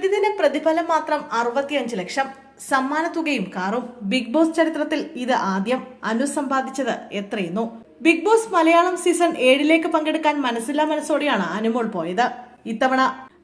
പ്രതിദിന പ്രതിഫലം മാത്രം 65 ലക്ഷം, സമ്മാനത്തുകയും കാറും. ബിഗ് ബോസ് ചരിത്രത്തിൽ ഇത് ആദ്യം. അനു സമ്പാദിച്ചത് എത്രയെന്നോ. ബിഗ് ബോസ് മലയാളം സീസൺ 7 പങ്കെടുക്കാൻ മനസ്സില്ലാ മനസ്സോടെയാണ് അനുമോൾ പോയത്. ഇത്തവണ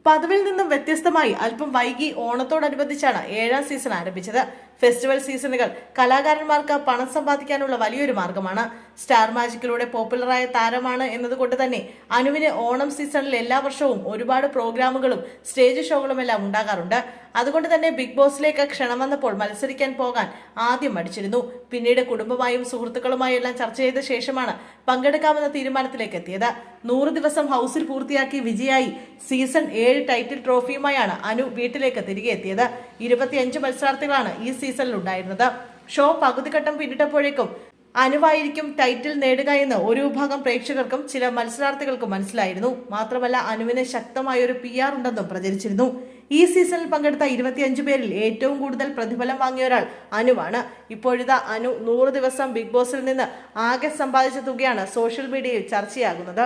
പതിവിൽ നിന്നും വ്യത്യസ്തമായി അല്പം വൈകി ഓണത്തോടനുബന്ധിച്ചാണ് 7ാം സീസൺ ആരംഭിച്ചത്. ഫെസ്റ്റിവൽ സീസണുകൾ കലാകാരന്മാർക്ക് പണം സമ്പാദിക്കാനുള്ള വലിയൊരു മാർഗമാണ്. സ്റ്റാർ മാജിക്കിലൂടെ പോപ്പുലറായ താരമാണ് എന്നതുകൊണ്ട് തന്നെ അനുവിന് ഓണം സീസണിൽ എല്ലാ വർഷവും ഒരുപാട് പ്രോഗ്രാമുകളും സ്റ്റേജ് ഷോകളും എല്ലാം ഉണ്ടാകാറുണ്ട്. അതുകൊണ്ട് തന്നെ ബിഗ് ബോസിലേക്ക് ക്ഷണം വന്നപ്പോൾ മത്സരിക്കാൻ പോകാൻ ആദ്യം മടിച്ചിരുന്നു. പിന്നീട് കുടുംബമായും സുഹൃത്തുക്കളുമായും എല്ലാം ചർച്ച ചെയ്ത ശേഷമാണ് പങ്കെടുക്കാമെന്ന തീരുമാനത്തിലേക്ക് എത്തിയത്. 100 ദിവസം ഹൗസിൽ പൂർത്തിയാക്കി വിജയായി സീസൺ 7 ടൈറ്റിൽ ട്രോഫിയുമായാണ് അനു വീട്ടിലേക്ക് തിരികെ എത്തിയത്. 25 മത്സരാർത്ഥികളാണ് ഈ സീസണിൽ ഉണ്ടായിരുന്നത്. ഷോ പകുതിഘട്ടം പിന്നിട്ടപ്പോഴേക്കും അനുവായിരിക്കും ടൈറ്റിൽ നേടുക എന്ന് ഒരു വിഭാഗം പ്രേക്ഷകർക്കും ചില മത്സരാർത്ഥികൾക്കും മനസ്സിലായിരുന്നു. മാത്രമല്ല അനുവിന് ശക്തമായ ഒരു PR ഉണ്ടെന്നും പ്രചരിച്ചിരുന്നു. ഈ സീസണിൽ പങ്കെടുത്ത 25 പേരിൽ ഏറ്റവും കൂടുതൽ പ്രതിഫലം വാങ്ങിയ ഒരാൾ അനുവാണ്. ഇപ്പോഴിതാ അനു 100 ദിവസം ബിഗ് ബോസിൽ നിന്ന് ആകെ സമ്പാദിച്ച തുകയാണ് സോഷ്യൽ മീഡിയയിൽ ചർച്ചയാകുന്നത്.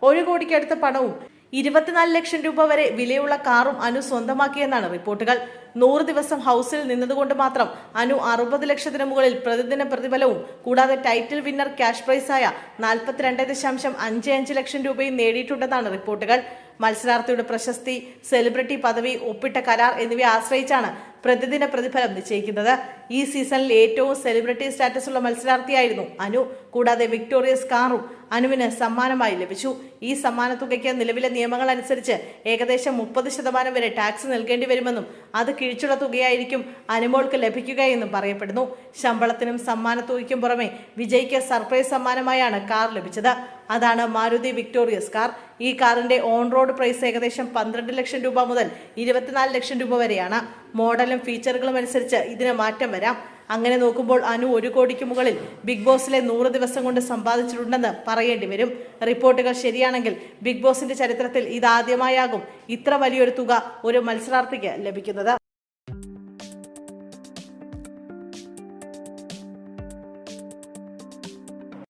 1 കോടിക്കടുത്ത പണവും 24 ലക്ഷം രൂപ വരെ വിലയുള്ള കാറും അനു സ്വന്തമാക്കിയെന്നാണ് റിപ്പോർട്ടുകൾ. 100 ദിവസം ഹൗസിൽ നിന്നതുകൊണ്ട് മാത്രം അനു 60 ലക്ഷത്തിന് മുകളിൽ പ്രതിദിന പ്രതിഫലവും കൂടാതെ ടൈറ്റിൽ വിന്നർ ക്യാഷ് പ്രൈസായ 42.55 ലക്ഷം രൂപയും നേടിയിട്ടുണ്ടെന്നാണ് റിപ്പോർട്ടുകൾ. മത്സരാർത്ഥിയുടെ പ്രശസ്തി, സെലിബ്രിറ്റി പദവി, ഒപ്പിട്ട കരാർ എന്നിവയെ ആശ്രയിച്ചാണ് പ്രതിദിന പ്രതിഫലം നിശ്ചയിക്കുന്നത്. ഈ സീസണിൽ ഏറ്റവും സെലിബ്രിറ്റി സ്റ്റാറ്റസ് ഉള്ള മത്സരാർത്ഥിയായിരുന്നു അനു. കൂടാതെ വിക്ടോറിയസ് കാറും അനുവിന് സമ്മാനമായി ലഭിച്ചു. ഈ സമ്മാനത്തുകയ്ക്ക് നിലവിലെ നിയമങ്ങൾ അനുസരിച്ച് ഏകദേശം 30% വരെ ടാക്സ് നൽകേണ്ടി വരുമെന്നും അത് കിഴിച്ചുള്ള തുകയായിരിക്കും അനുമോൾക്ക് ലഭിക്കുകയെന്നും പറയപ്പെടുന്നു. ശമ്പളത്തിനും സമ്മാനത്തുകയ്ക്കും പുറമെ വിജയ്ക്ക് സർപ്രൈസ് സമ്മാനമായാണ് കാർ ലഭിച്ചത്. അതാണ് മാരുതി വിക്ടോറിയസ് കാർ. ഈ കാറിന്റെ ഓൺ റോഡ് പ്രൈസ് ഏകദേശം 12 ലക്ഷം രൂപ മുതൽ 24 ലക്ഷം രൂപ വരെയാണ്. മോഡലും ഫീച്ചറുകളും അനുസരിച്ച് ഇതിന് മാറ്റം വരാം. അങ്ങനെ നോക്കുമ്പോൾ അനു 1 കോടിക്ക് മുകളിൽ ബിഗ് ബോസിലെ 100 ദിവസം കൊണ്ട് സമ്പാദിച്ചിട്ടുണ്ടെന്ന് പറയേണ്ടി വരും. റിപ്പോർട്ടുകൾ ശരിയാണെങ്കിൽ ബിഗ് ബോസിന്റെ ചരിത്രത്തിൽ ഇതാദ്യമായാകും ഇത്ര വലിയൊരു തുക ഒരു മത്സരാർത്ഥിക്ക് ലഭിക്കുന്നത്.